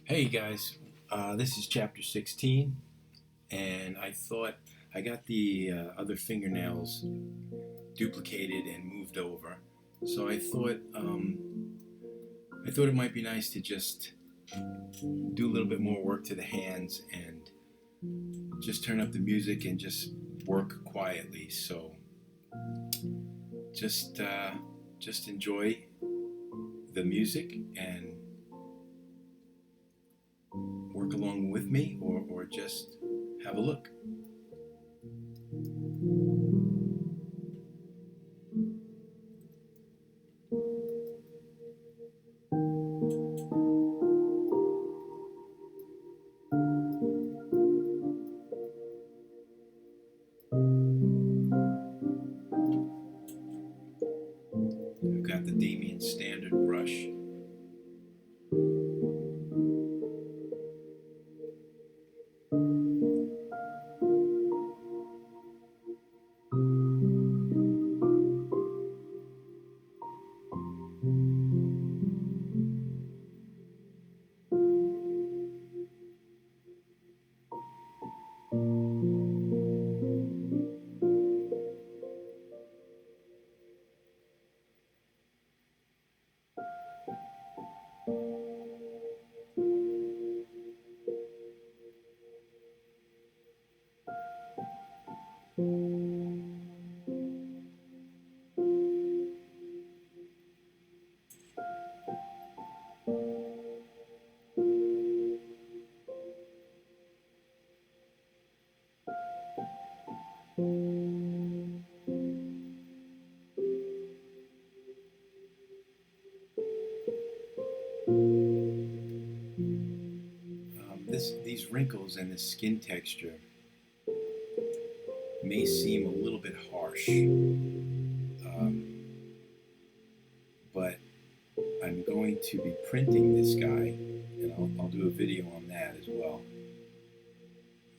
Hey guys, this is chapter 16, and I thought I got the other fingernails duplicated and moved over. So I thought it might be nice to just do a little bit more work to the hands and just turn up the music and just work quietly. So just uh, just enjoy the music and work along with me, or just have a look. I've got the Damien Standard brush. These wrinkles and the skin texture may seem a little bit harsh, but I'm going to be printing this guy, and I'll do a video on that as well.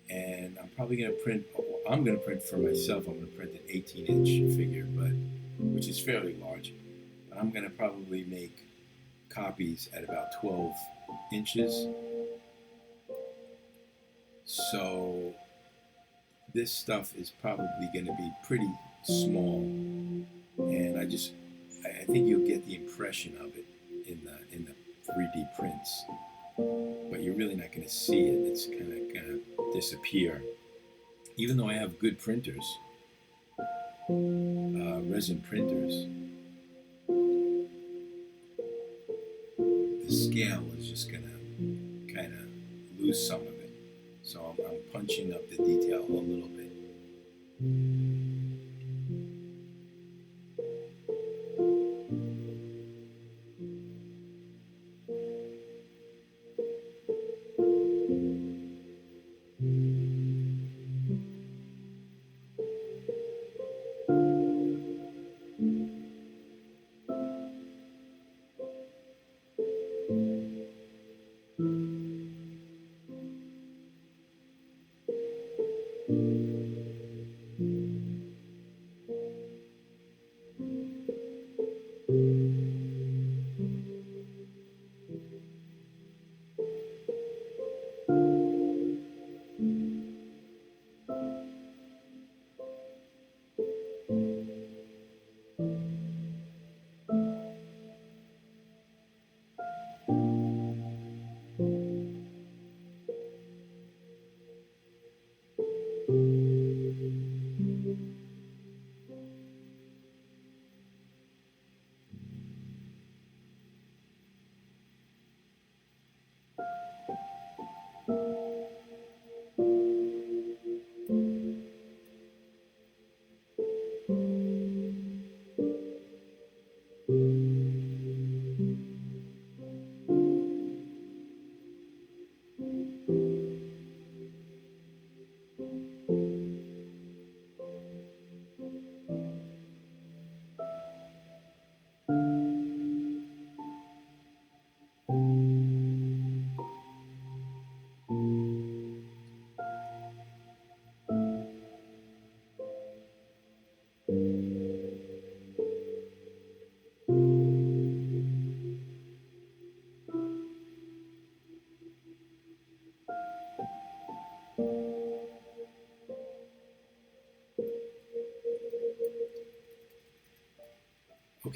And I'm probably going to print. I'm going to print for myself. I'm going to print an 18-inch figure, but which is fairly large. But I'm going to probably make copies at about 12 inches. So this stuff is probably going to be pretty small, and I think you'll get the impression of it in the 3D prints, but you're really not going to see it. It's kind of going to disappear. Even though I have good printers, resin printers, the scale is just going to kind of lose some of it. So I'm punching up the detail a little bit.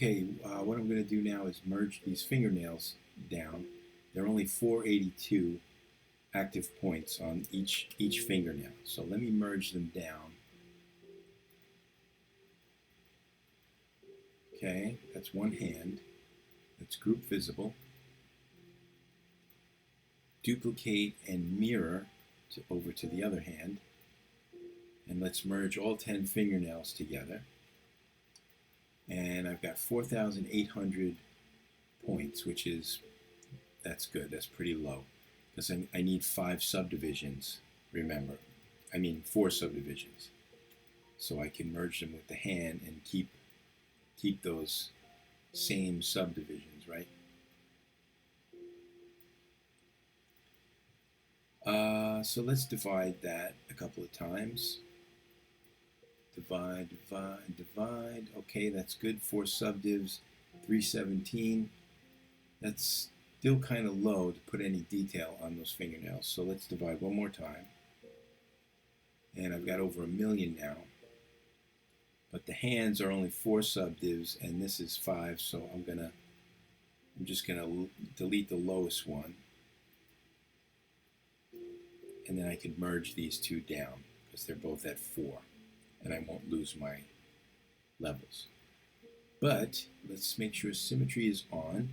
Okay, what I'm going to do now is merge these fingernails down. There are only 482 active points on each fingernail. So let me merge them down. Okay, that's one hand. That's group visible. Duplicate and mirror over to the other hand. And let's merge all 10 fingernails together. And I've got 4,800 points, that's good. That's pretty low. Because I need 5 subdivisions, remember. I mean 4 subdivisions. So I can merge them with the hand and keep those same subdivisions, right? So let's divide that a couple of times. Divide, divide, divide. Okay, that's good. 4 subdivs, 317. That's still kind of low to put any detail on those fingernails. So let's divide one more time. And I've got over 1 million now. But the hands are only 4 subdivs, and this is 5, so I'm just gonna delete the lowest one. And then I can merge these two down because they're both at 4, and I won't lose my levels. But let's make sure symmetry is on.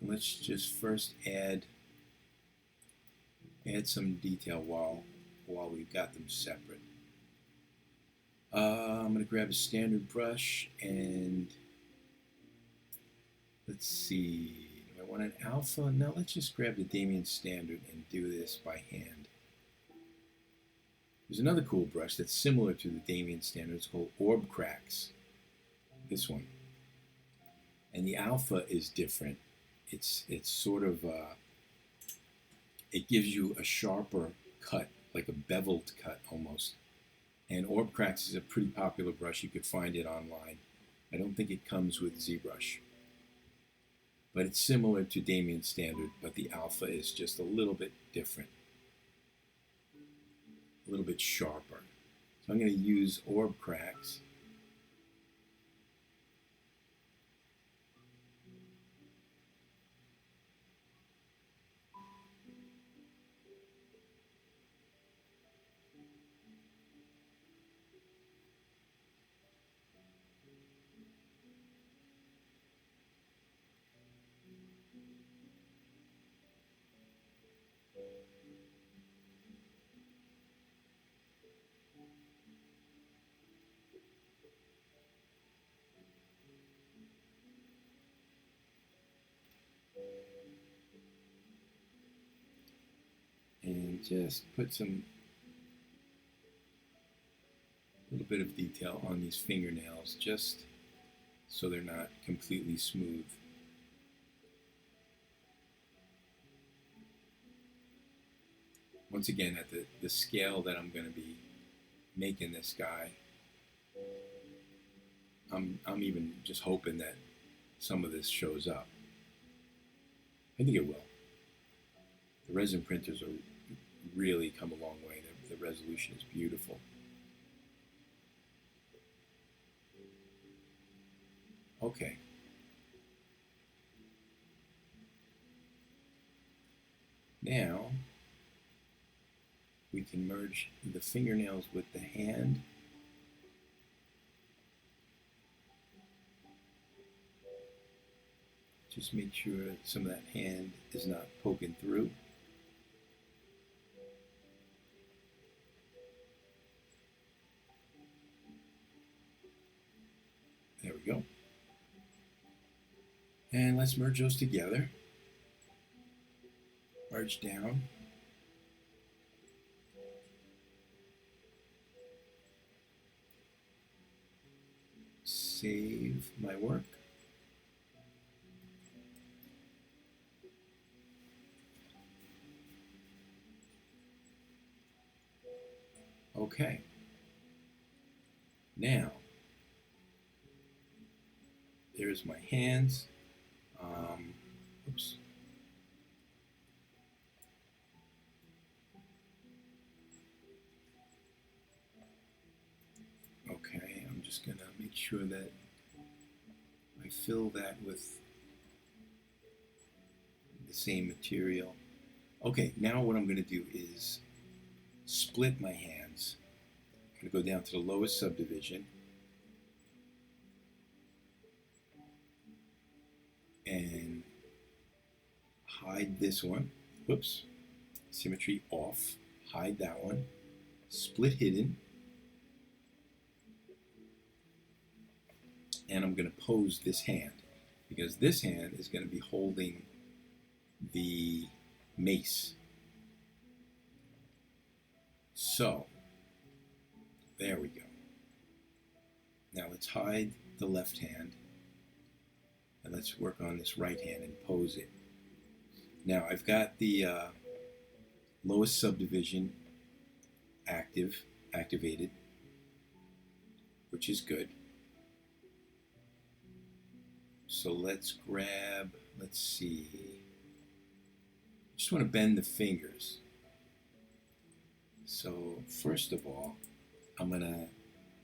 And let's just first add some detail while we've got them separate. I'm going to grab a standard brush and let's see. Do I want an alpha? No, let's just grab the Damien standard and do this by hand. There's another cool brush that's similar to the Damien standard. It's called Orb Cracks. This one. And the alpha is different. It's sort of, it gives you a sharper cut, like a beveled cut almost. And Orb Cracks is a pretty popular brush. You could find it online. I don't think it comes with ZBrush. But it's similar to Damien Standard, but the alpha is just a little bit different. A little bit sharper. So I'm going to use Orb Cracks. And just put some little bit of detail on these fingernails just so they're not completely smooth. Once again, at the scale that I'm going to be making this guy, I'm even just hoping that some of this shows up. I think it will. The resin printers are really come a long way. The resolution is beautiful. Okay. Now we can merge the fingernails with the hand. Just make sure some of that hand is not poking through. There we go. And let's merge those together. Merge down. Save my work. Okay. Now, there's my hands. Oops. Okay, I'm just gonna make sure that I fill that with the same material. Okay, now what I'm going to do is split my hands. I'm going to go down to the lowest subdivision and hide this one. Whoops, symmetry off. Hide that one. Split hidden. And I'm going to pose this hand because this hand is going to be holding the mace. So, there we go. Now let's hide the left hand and let's work on this right hand and pose it. Now I've got the lowest subdivision activated, which is good. So let's grab, let's see, just want to bend the fingers. So first of all, I'm going to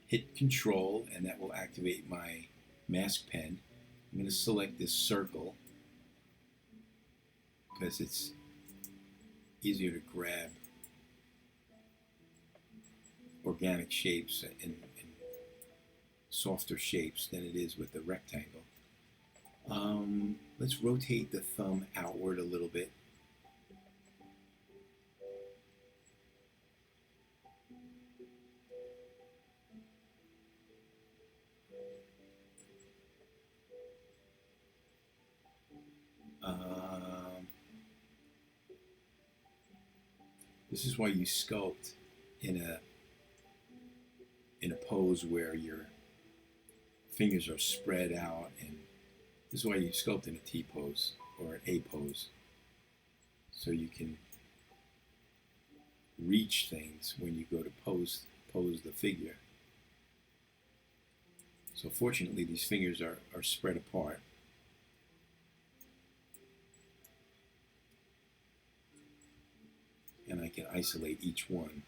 hit Control and that will activate my mask pen. I'm going to select this circle because it's easier to grab organic shapes and softer shapes than it is with the rectangle. Let's rotate the thumb outward a little bit. This is why you sculpt in a pose where your fingers are spread out, and this is why you sculpt in a T pose or an A pose, so you can reach things when you go to pose the figure. So fortunately these fingers are spread apart. And I can isolate each one.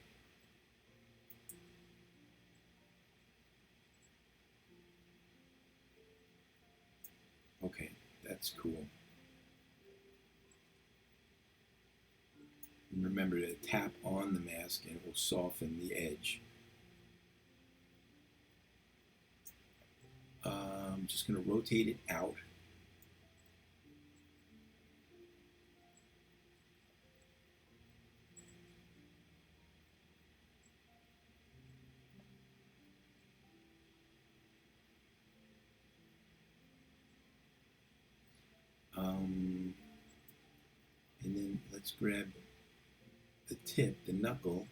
Okay, that's cool. And remember to tap on the mask and it will soften the edge. I'm just going to rotate it out. And then let's grab the tip, the knuckle,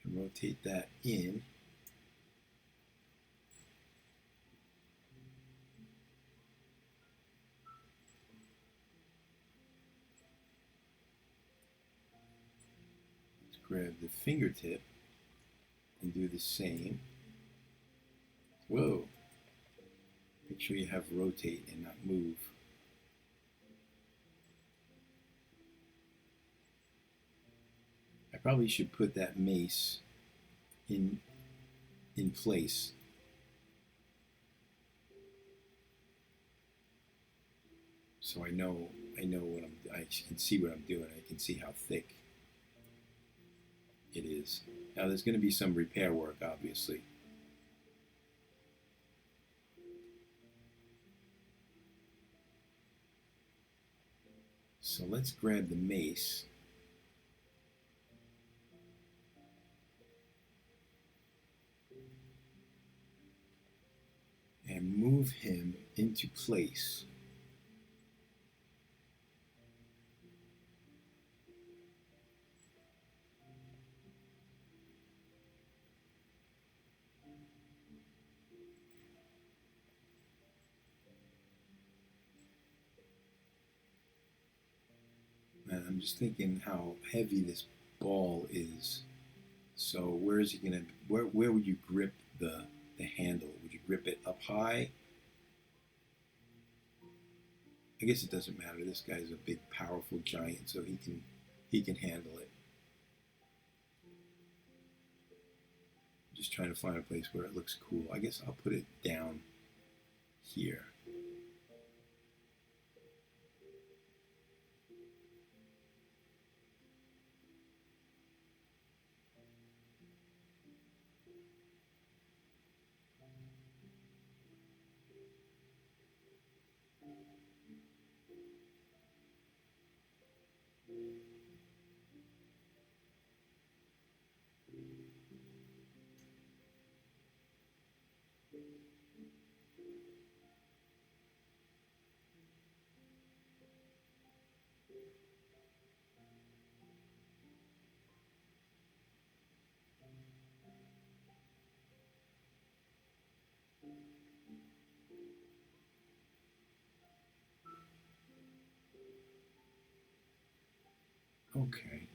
and rotate that in. Let's grab the fingertip and do the same. Whoa. Make sure you have rotate and not move. I probably should put that mace in place. So I know what I can see what I'm doing. I can see how thick it is. Now there's going to be some repair work, obviously. So let's grab the mace. And move him into place. And I'm just thinking how heavy this ball is. So where is he gonna? Where would you grip the handle? Would you grip it up high? I guess it doesn't matter. This guy's a big, powerful giant, so he can handle it. Just trying to find a place where it looks cool. I guess I'll put it down here. Okay.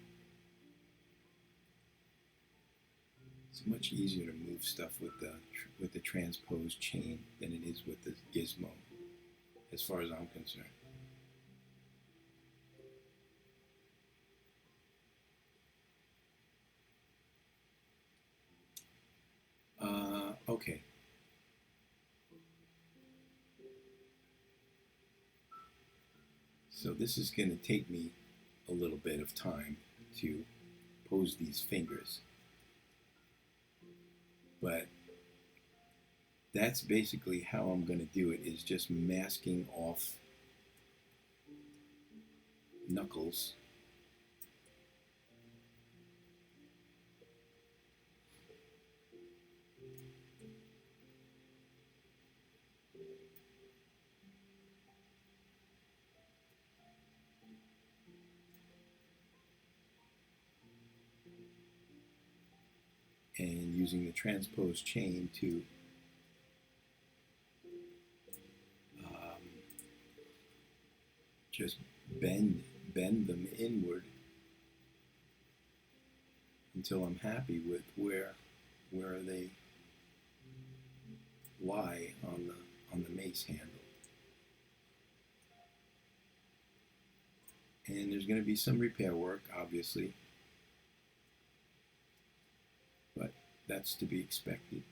It's much easier to move stuff with the transposed chain than it is with the gizmo, as far as I'm concerned. Okay. So this is going to take me a little bit of time to pose these fingers. But that's basically how I'm going to do it, is just masking off knuckles. And using the transposed chain to just bend them inward until I'm happy with where they lie on the mace handle. And there's going to be some repair work, obviously, but that's to be expected.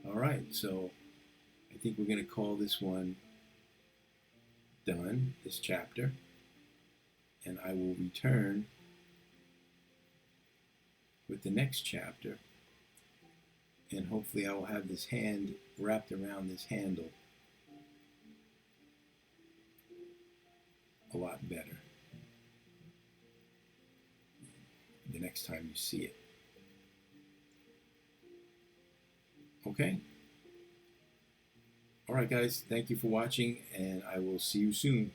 All right, so I think we're going to call this one done, this chapter, and I will return with the next chapter, and hopefully I will have this hand wrapped around this handle a lot better the next time you see it. Okay? All right, guys, thank you for watching, and I will see you soon.